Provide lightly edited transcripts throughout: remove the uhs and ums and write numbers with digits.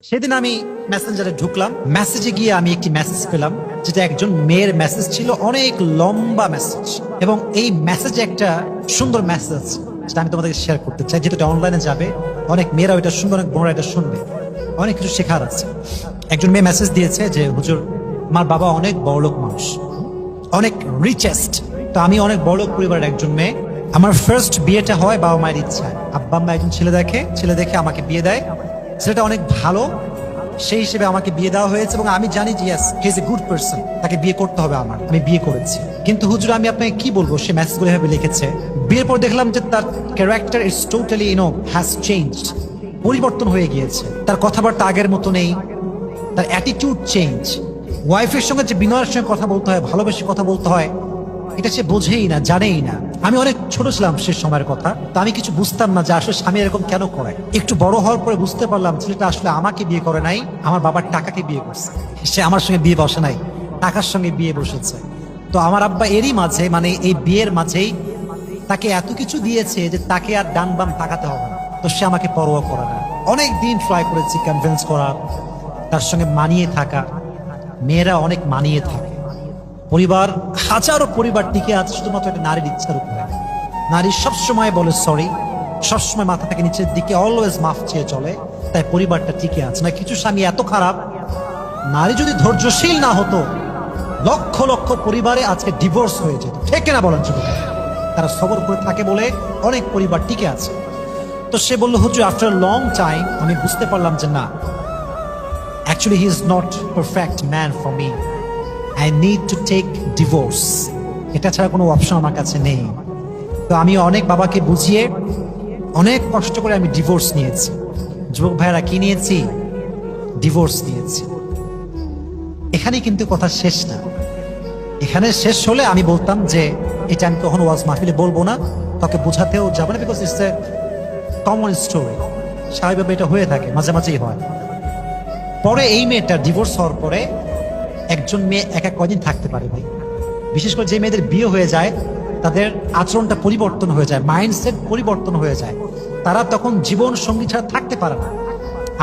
সেদিন আমি মেসেঞ্জারে ঢুকলাম, মেসেজে গিয়ে আমি একটি মেসেজ পেলাম, যেটা একজন মেয়ের মেসেজ ছিল, অনেক লম্বা মেসেজ, এবং এই মেসেজে একটা সুন্দর মেসেজ যেটা আমি তোমাদেরকে শেয়ার করতে চাই, যেটা অনলাইনে যাবে, অনেক মেয়েরা এটা শুনবে, অনেক বোনরা এটা শুনবে, অনেক কিছু শেখার আছে। একজন মেয়ে মেসেজ দিয়েছে যে, হুজুর, আমার বাবা অনেক বড়লোক মানুষ, অনেক রিচেস্ট, তো আমি অনেক বড়লোক পরিবারের একজন মেয়ে। আমার ফার্স্ট বিয়েটা হয় বাবা মায়ের ইচ্ছায়। আব্বা আম্মা একজন ছেলে দেখে আমাকে বিয়ে দেয়। ছেলেটা অনেক ভালো, সেই হিসেবে আমাকে বিয়ে দেওয়া হয়েছে, এবং আমি জানি যে yes, he is a good person, তাকে বিয়ে করতে হবে আমার। আমি বিয়ে করেছি। কিন্তু হুজুর, আমি আপনাকে কি বলবো, সে মেসেজগুলো এভাবে লিখেছে। বিয়ের পর দেখলাম যে তার character is totally has changed, পরিবর্তন হয়ে গিয়েছে। তার কথাবার্তা আগের মতো নেই, তার অ্যাটিটিউড চেঞ্জ। ওয়াইফের সঙ্গে যে বিনয়ের সঙ্গে কথা বলতে হয়, ভালোবেসে কথা বলতে হয়, এটা সে বোঝেই না, জানেই না। আমি অনেক ছোট ছিলাম সে সময়ের কথা, তো আমি কিছু বুঝতাম না যে আসলে স্বামী এরকম কেন করে। একটু বড় হওয়ার পরে বুঝতে পারলাম ছেলেটা আসলে আমাকে বিয়ে করে নাই, আমার বাবার টাকাকে বিয়ে করছে। সে আমার সঙ্গে বিয়ে বসে নাই, টাকার সঙ্গে বিয়ে বসেছে। তো আমার আব্বা এরই মাঝে, মানে এই বিয়ের মাঝেই তাকে এত কিছু দিয়েছে যে তাকে আর ডান বাম তাকাতে হবে না। তো সে আমাকে পরোয়া করে না। অনেক দিন ট্রাই করেছি কনভিন্স করার, তার সঙ্গে মানিয়ে থাকা। মেয়েরা অনেক মানিয়ে থাকে, পরিবার, হাজারো পরিবার টিকে আছে শুধুমাত্র একটা নারীর ইচ্ছার উপরে। নারী সবসময় বলে সরি, সবসময় মাথা থেকে নিচের দিকে অলওয়েজ মাফ চেয়ে চলে, তাই পরিবারটা টিকে আছে। না, কিছু স্বামী এত খারাপ, নারী যদি ধৈর্যশীল না হতো, লক্ষ লক্ষ পরিবারে আজকে ডিভোর্স হয়ে যেত। ঠিক না বলেন যুবক? তারা সবর করে থাকে বলে অনেক পরিবার টিকে আছে। তো সে বলল, হুজুর, আফটার লং টাইম আমি বুঝতে পারলাম যে না, actually he is not perfect man for me, I need to take divorce, এটা ছাড়া কোনো অপশন আমার কাছে নেই। তো আমি অনেক বাবাকে বুঝিয়ে অনেক কষ্ট করে আমি ডিভোর্স নিয়েছি। যুবক ভাইয়েরা, কি নিয়েছি? ডিভোর্স নিয়েছি। এখানেই কিন্তু কথা শেষ না। এখানে শেষ হলে আমি বলতাম যে এটা আমি কখনো ওয়াজ মাহফিলে বলবো না, তাকে বোঝাতেও যাবে না, because it's a common story. স্বাভাবিকভাবে এটা হয়ে থাকে, মাঝে মাঝেই হয়। পরে এই মেয়েটা ডিভোর্স হওয়ার পরে একজন মেয়ে একা কয়দিন থাকতে পারে ভাই? বিশেষ করে যে মেয়েদের বিয়ে হয়ে যায়, তাদের আচরণটা পরিবর্তন হয়ে যায়, মাইন্ডসেট পরিবর্তন হয়ে যায়। তারা তখন জীবন সঙ্গী ছাড়া থাকতে পারে না।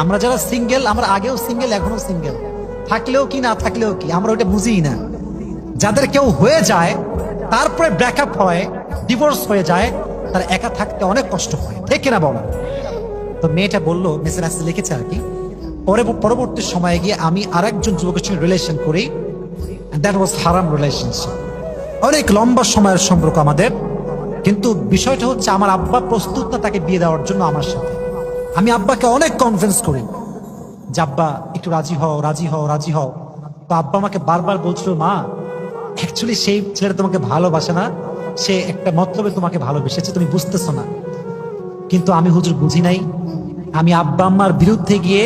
আমরা যারা সিঙ্গেল, আমরা আগেও সিঙ্গেল, এখনো সিঙ্গেল, থাকলেও কি না থাকলেও কি, আমরা ওইটা বুঝিই না। যাদের কেউ হয়ে যায়, তারপরে ব্রেকআপ হয়, ডিভোর্স হয়ে যায়, তার একা থাকতে অনেক কষ্ট হয়। ঠিক কিনা বলা? তো মেয়েটা বললো, মেসেজ লিখেছে আর কি, পরবর্তী সময়ে গিয়ে আমি আরেকজন যুবকের সঙ্গে রিলেশন করি, দ্যাট ওয়াজ হারাম রিলেশনশিপ। অনেক লম্বা সময়ের সম্পর্ক আমাদের, কিন্তু বিষয়টা হচ্ছে আমার আব্বা প্রস্তুত না তাকে বিয়ে দেওয়ার জন্য আমার সাথে। আমি আব্বাকে অনেক কনভিন্স করি যে আব্বা একটু রাজি হও, রাজি হও, রাজি হও। তো আব্বা আমাকে বারবার বলছিল, মা, অ্যাকচুয়ালি সেই ছেলেটা তোমাকে ভালোবাসে না, সে একটা মতলবে তোমাকে ভালোবেসেছে, তুমি বুঝতেছো না। কিন্তু আমি হুজুর বুঝি নাই। আমি আব্বা আম্মার বিরুদ্ধে গিয়ে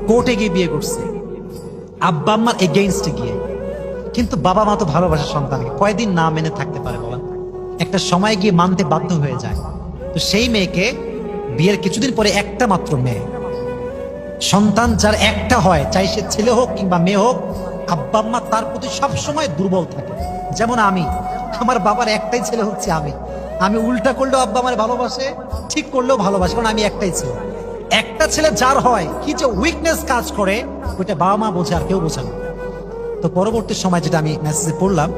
কোর্টে গিয়ে বিয়ে করছি, আব্বা আম্মার এগেইনস্টে গিয়ে। কিন্তু বাবা মা তো ভালোবাসে সন্তানকে, কয়দিন না মেনে থাকতে পারে বলেন? একটা সময় গিয়ে মানতে বাধ্য হয়ে যায়। তো সেই মেয়েকে বিয়ের কিছুদিন পরে, একটা মাত্র মেয়ে, সন্তান যার একটা হয়, চাই সে ছেলে হোক কিংবা মেয়ে হোক, আব্বা আম্মা তার প্রতি সবসময় দুর্বল থাকে। যেমন আমি, আমার বাবার একটাই ছেলে হচ্ছে আমি। আমি উল্টা করলেও আব্বা আমার ভালোবাসে, ঠিক করলেও ভালোবাসে, কারণ আমি একটাই ছেলে। একটা ছেলে যার হয়, কি যে উইকনেস কাজ করে, ওইটা বাবা মা বোঝে, আর কেউ বোঝে না। তো পরবর্তী সময় যেটা আমি মেসেজে পড়লাম,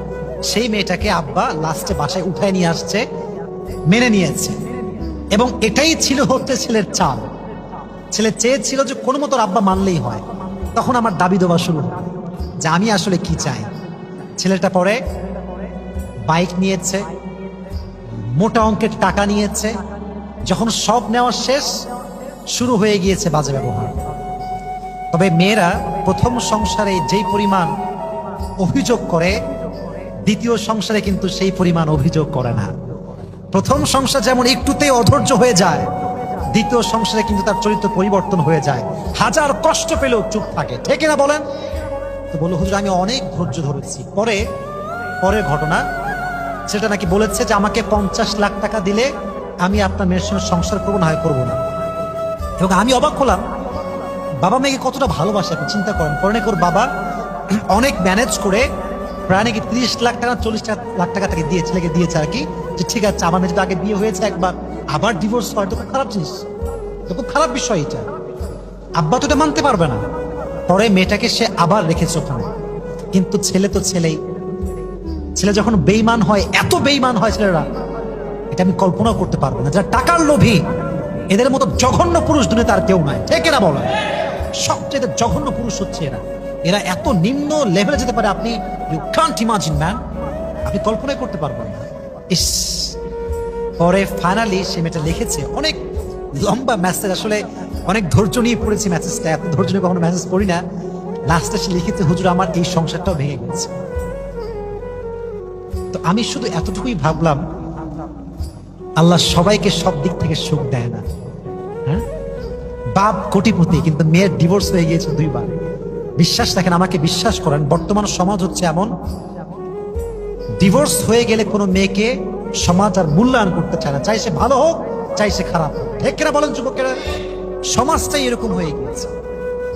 সেই মেয়েটাকে আব্বা লাস্টে বাসায় উঠায় নিয়ে আসছে, মেনে নিয়েছে। এবং এটাই ছিল হচ্ছে ছেলের চাল। ছেলে চেয়েছিল যে কোনো মতো আব্বা মানলেই হয়। তখন আমার দাবি দেওয়া শুরু হলো যে আমি আসলে কি চাই। ছেলেটা পরে বাইক নিয়েছে, মোটা অঙ্কের টাকা নিয়েছে। যখন সব নেওয়া শেষ, শুরু হয়ে গিয়েছে বাজে ব্যবহার। তবে মেয়েরা প্রথম সংসারে যেই পরিমাণ অভিযোগ করে, দ্বিতীয় সংসারে কিন্তু সেই পরিমাণ অভিযোগ করে না। প্রথম সংসার যেমন একটুতেই অধৈর্য হয়ে যায়, দ্বিতীয় সংসারে কিন্তু তার চরিত্র পরিবর্তন হয়ে যায়। হাজার কষ্ট পেলেও চুপ থাকে। ঠিক না বলেন? তো বললো, হুজুর, আমি অনেক ধৈর্য ধরেছি। পরের ঘটনা, সেটা নাকি বলেছে যে আমাকে 50 লাখ টাকা দিলে আমি আপনার মেয়ের সঙ্গে সংসার করবো, না হয় করবো না। এবং আমি অবাক হলাম, বাবা মেয়েকে কতটা ভালোবাসে আপনি চিন্তা করেন। পরে নাকি ওর বাবা অনেক ম্যানেজ করে প্রায় নাকি 30 লাখ টাকা, 40 লাখ টাকা তাকে দিয়েছে, ছেলেকে দিয়েছে আর কি, যে ঠিক আছে, আমার মেয়ে তো আগে বিয়ে হয়েছে একবার, আবার ডিভোর্স হয়, তো খুব খারাপ জিনিস, তো খুব খারাপ বিষয় এটা। আব্বা তো এটা মানতে পারবে না। পরে মেয়েটাকে সে আবার রেখেছে ওখানে। কিন্তু ছেলে তো ছেলেই, ছেলে যখন বেঈমান হয়, এত বেঈমান হয় ছেলেরা, এটা আমি কল্পনাও করতে পারবো না। যারা টাকার লোভী, এদের মতো জঘন্য পুরুষ দুনিয়াতে আর কেউ নাই, ঠিক এরা বলেন? সবচেয়ে জঘন্য পুরুষ হচ্ছে এরা। এরা এত নিম্ন লেভেলে যেতে পারে, আপনি ইউ কান্ট ইমাজিন ম্যান, আপনি কল্পনাই করতে পারবেন না। ইস, পরে ফাইনালি সে মেয়েটা লিখেছে অনেক লম্বা মেসেজ, আসলে অনেক ধৈর্য নিয়ে পড়েছি মেসেজটা, এত ধৈর্য নিয়ে কখনো মেসেজ পড়ি না। লাস্টে সে লিখেছে, হুজুর আমার এই সংসারটাও ভেঙে গেছে। তো আমি শুধু এতটুকুই ভাবলাম, আল্লাহ সবাইকে সব দিক থেকে সুখ দেয় না। হ্যাঁ, বাপ কোটিপতি কিন্তু মেয়ের ডিভোর্স হয়ে গিয়েছে 2 বার। বিশ্বাস রাখেন, আমাকে বিশ্বাস করেন, বর্তমান সমাজ হচ্ছে এমন, ডিভোর্স হয়ে গেলে কোনো মেয়েকে সমাজ আর মূল্যায়ন করতে চায় না, চাই সে ভালো হোক চাই সে খারাপ হোক, ঠিক কিনা বলেন যুবকেরা? সমাজটাই এরকম হয়ে গিয়েছে।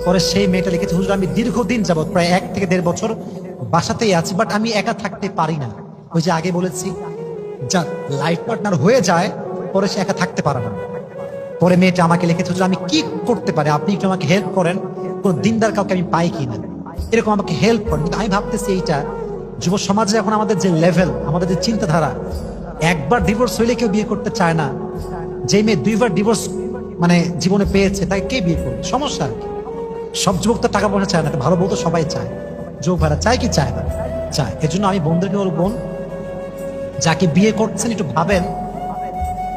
পরে সেই মেয়েটা লিখেছে, হুজুর আমি দীর্ঘদিন যাবত প্রায় 1 থেকে 1.5 বছর বাসাতেই আছি, বাট আমি একা থাকতে পারি না। ওই যে আগে বলেছি, যা লাইফ পার্টনার হয়ে যায় পরে সে একা থাকতে পারে না। পরে মেয়েটা আমাকে লিখেছে, হুজুর আমি কি করতে পারি, আপনি একটু আমাকে হেল্প করেন, কোন দিনদার কাউকে আমি পাই কিনা, এরকম আমাকে হেল্প করেন। কিন্তু আমি ভাবতেছি, এইটা যুব সমাজে এখন আমাদের যে লেভেল, আমাদের যে চিন্তাধারা, একবার ডিভোর্স হইলে কেউ বিয়ে করতে চায় না। যে মেয়ে 2 বার ডিভোর্স মানে জীবনে পেয়েছে তাকে কে বিয়ে করবে? সমস্যা আর কি। সব যুবক তো টাকা পয়সা চায় না, ভালো বউ তো সবাই চায়। যুবক ভাইরা চায় কি চায় না? চায়। এজন্য আমি বোনদেরকে বলবো, বোন যাকে বিয়ে করছেন একটু ভাবেন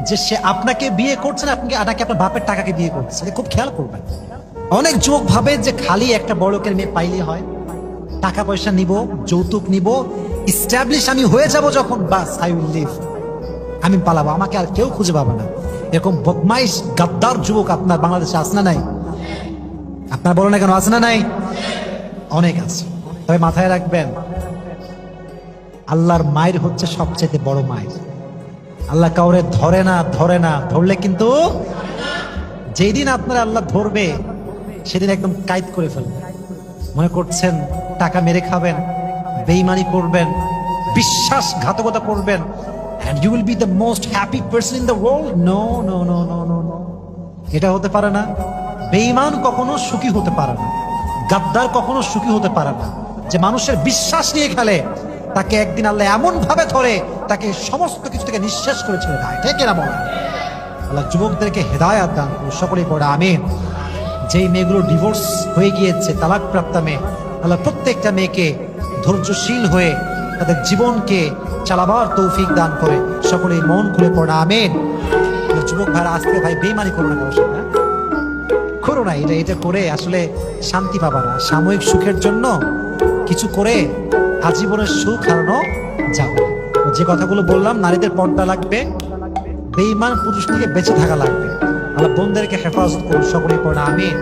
যে সে আপনাকে বিয়ে করছে না, আপনাকে আপনার বাপের টাকাকে বিয়ে করছে, খুব খেয়াল করবেন। অনেক যুবক ভাবে যে খালি একটা বড়লোকের মেয়ে পাইলেই হয়, টাকা পয়সা নিব, যৌতুক নিব, ইস্টাবলিশ আমি হয়ে যাব যখন, বাস আই উইল লিভ, আমি পালাবো, আমাকে আর কেউ খুঁজে পাবে না। এরকম বদমাইশ গাদ্দার যুবক আপনার বাংলাদেশে আছে না নাই? আপনার বলো না কেন, আছে না নাই? অনেক আছে। তবে মাথায় রাখবেন, আল্লাহর মায়ের হচ্ছে সবচেয়ে বড় মায়ের। আল্লাহ কাউরে ধরে না, ধরলে কিন্তু যেই দিন আপনার আল্লাহ ধরবে সেদিন একদম কায়েদ করে ফেলবে। মনে করছেন টাকা মেরে খাবেন, বেঈমানি করবেন, বিশ্বাসঘাতকতা করবেন, and you will be the most happy person in the world? No, no, no, no, no, no. এটা হতে পারে না। বেঈমান কখনো সুখী হতে পারে না, গাদ্দার কখনো সুখী হতে পারে না। যে মানুষের বিশ্বাস নিয়ে খেলে, তাকে একদিন আল্লাহ এমন ভাবে ধরে, তাকে সমস্ত কিছু থেকে নিঃশেষ করে ছেড়ে দেয়, ঠিক না বলেন? আল্লাহ যুবকদেরকে হেদায়াত দান করুন, সকলেই পড়ে আমিন। যেই মেয়েগুলো ডিভোর্স হয়ে গিয়েছে, তালাক প্রাপ্তা মেয়ে, আল্লাহ প্রত্যেকটা মেয়েকে ধৈর্যশীল হয়ে তাদের জীবনকে চালাবার তৌফিক দান করে, সকলেই মন খুলে পড়ে আমিন। যুবক ভাইরা আজকে ভাই বেঈমানি করো না, করো না। এটা করে আসলে শান্তি পাবা না। সাময়িক সুখের জন্য কিছু করে আজীবনের সুখ হারানো যাবে। যে কথাগুলো বললাম, নারীদের পর্দা লাগবে, বেঈমান পুরুষ থেকে বেঁচে থাকা লাগবে। আল্লাহ বোনদেরকে হেফাজত করুন, সকলেই পড়ে আমিন।